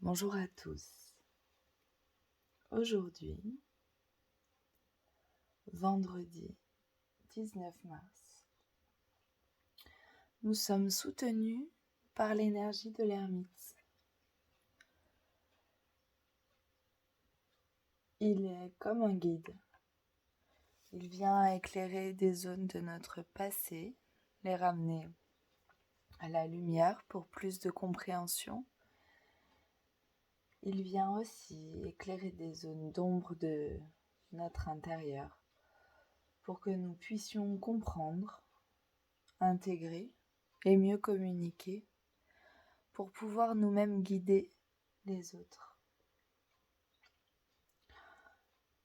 Bonjour à tous. Aujourd'hui, vendredi 19 mars, nous sommes soutenus par l'énergie de l'ermite. Il est comme un guide. Il vient éclairer des zones de notre passé, les ramener à la lumière pour plus de compréhension. Il vient aussi éclairer des zones d'ombre de notre intérieur pour que nous puissions comprendre, intégrer et mieux communiquer pour pouvoir nous-mêmes guider les autres.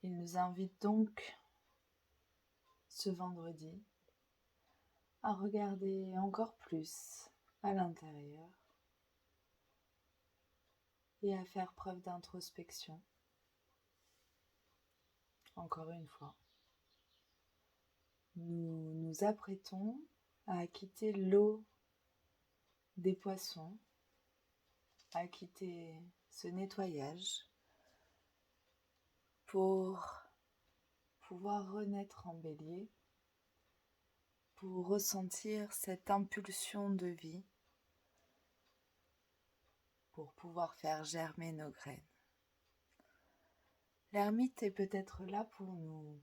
Il nous invite donc ce vendredi à regarder encore plus à l'intérieur et à faire preuve d'introspection. Encore une fois, nous nous apprêtons à quitter l'eau des poissons, à quitter ce nettoyage pour pouvoir renaître en bélier, pour ressentir cette impulsion de vie, pour pouvoir faire germer nos graines. L'ermite est peut-être là pour nous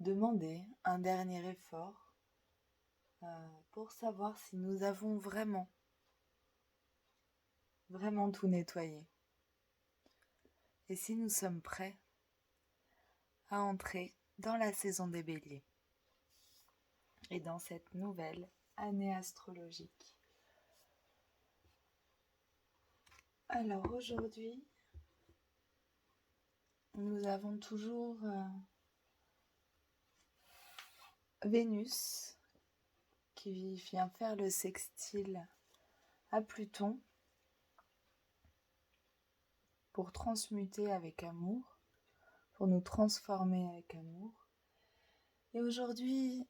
demander un dernier effort pour savoir si nous avons vraiment tout nettoyé et si nous sommes prêts à entrer dans la saison des béliers et dans cette nouvelle année astrologique. Alors aujourd'hui, nous avons toujours Vénus qui vient faire le sextile à Pluton pour transmuter avec amour, pour nous transformer avec amour. Et aujourd'hui,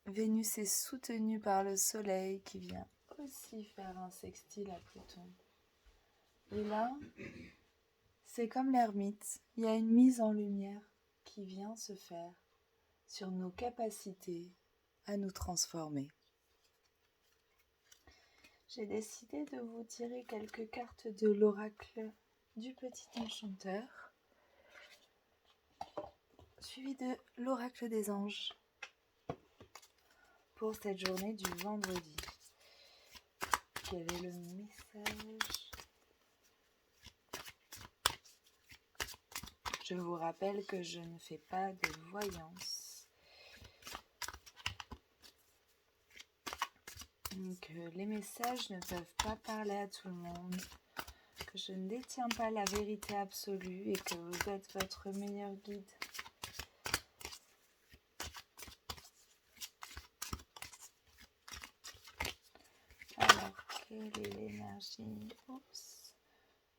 Vénus est soutenue par le Soleil qui vient aussi faire un sextile à Pluton. Et là, c'est comme l'ermite, il y a une mise en lumière qui vient se faire sur nos capacités à nous transformer. J'ai décidé de vous tirer quelques cartes de l'oracle du Petit Enchanteur, suivi de l'oracle des anges pour cette journée du vendredi. Quel est le message ? Je vous rappelle que je ne fais pas de voyance. Donc les messages ne peuvent pas parler à tout le monde, que je ne détiens pas la vérité absolue et que vous êtes votre meilleur guide. Alors, quelle est l'énergie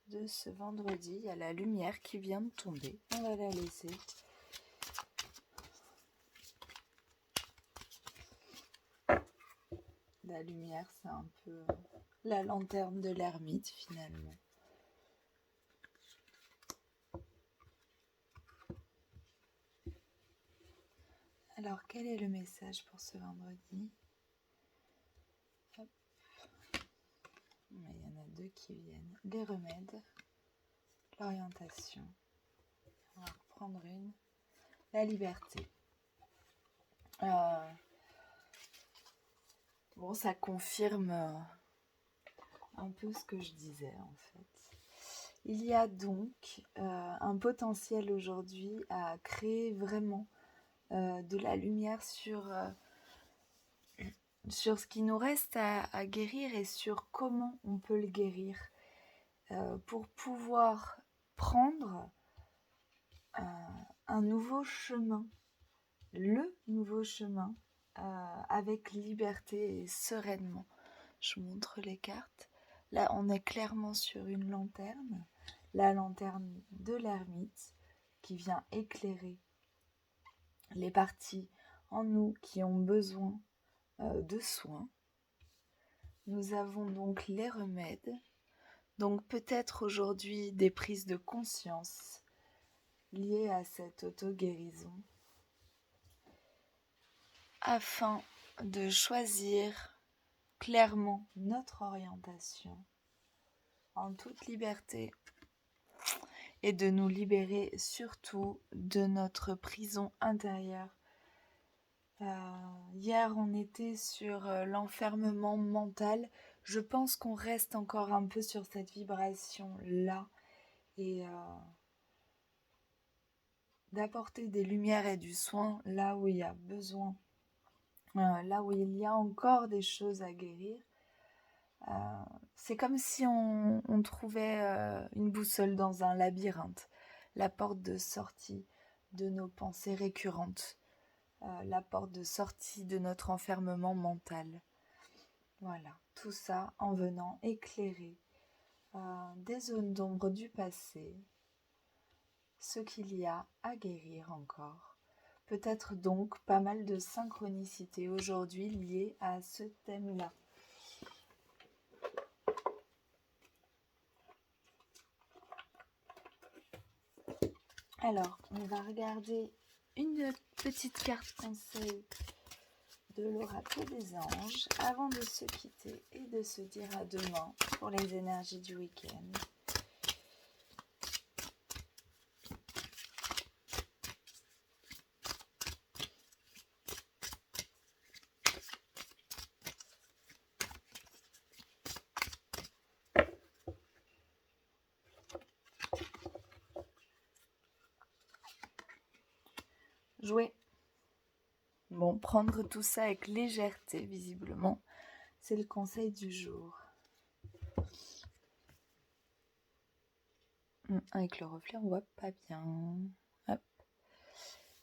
de ce vendredi ? Il y a la lumière qui vient de tomber. On va la laisser. La lumière, c'est un peu la lanterne de l'ermite finalement. Alors, quel est le message pour ce vendredi ? Hop. Mais il y en a deux qui viennent. Les remèdes, l'orientation. On va reprendre une. La liberté. Bon, ça confirme un peu ce que je disais en fait. Il y a donc un potentiel aujourd'hui à créer vraiment de la lumière sur ce qui nous reste à guérir et sur comment on peut le guérir pour pouvoir prendre un nouveau chemin, le nouveau chemin avec liberté et sereinement. Je vous montre les cartes. Là, on est clairement sur une lanterne, la lanterne de l'ermite qui vient éclairer les parties en nous qui ont besoin de soins. nous avons donc les remèdes. Donc peut-être aujourd'hui des prises de conscience liées à cette auto-guérison afin de choisir clairement notre orientation en toute liberté et de nous libérer surtout de notre prison intérieure. Hier, on était sur l'enfermement mental. Je pense qu'on reste encore un peu sur cette vibration-là et d'apporter des lumières et du soin là où il y a besoin, là où il y a encore des choses à guérir. C'est comme si on trouvait une boussole dans un labyrinthe, la porte de sortie de nos pensées récurrentes, la porte de sortie de notre enfermement mental. Voilà, tout ça en venant éclairer des zones d'ombre du passé, ce qu'il y a à guérir encore. Peut-être donc pas mal de synchronicité aujourd'hui liées à ce thème-là. Alors, on va regarder une petite carte conseil de l'oracle des anges avant de se quitter et de se dire à demain pour les énergies du week-end. Jouer. Bon, prendre tout ça avec légèreté, visiblement, c'est le conseil du jour. Avec le reflet, on voit pas bien. Hop.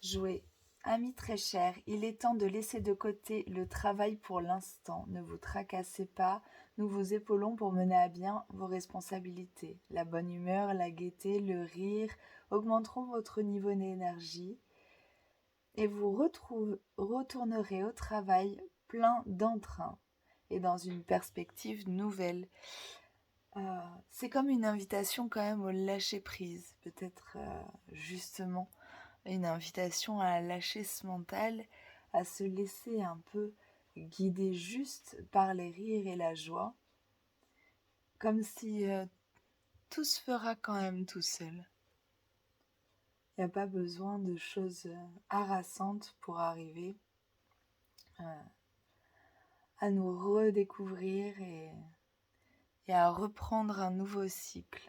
Jouer. Ami très cher, il est temps de laisser de côté le travail pour l'instant. Ne vous tracassez pas, nous vous épaulons pour mener à bien vos responsabilités. La bonne humeur, la gaieté, le rire augmenteront votre niveau d'énergie et vous retournerez au travail plein d'entrain et dans une perspective nouvelle. C'est comme une invitation quand même au lâcher-prise, peut-être justement une invitation à lâcher ce mental, à se laisser un peu guider juste par les rires et la joie, comme si tout se fera quand même tout seul. Il n'y a pas besoin de choses harassantes pour arriver à nous redécouvrir et à reprendre un nouveau cycle.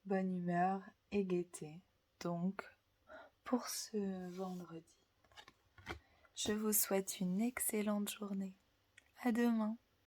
Bonne humeur et gaieté, donc, pour ce vendredi. Je vous souhaite une excellente journée. À demain.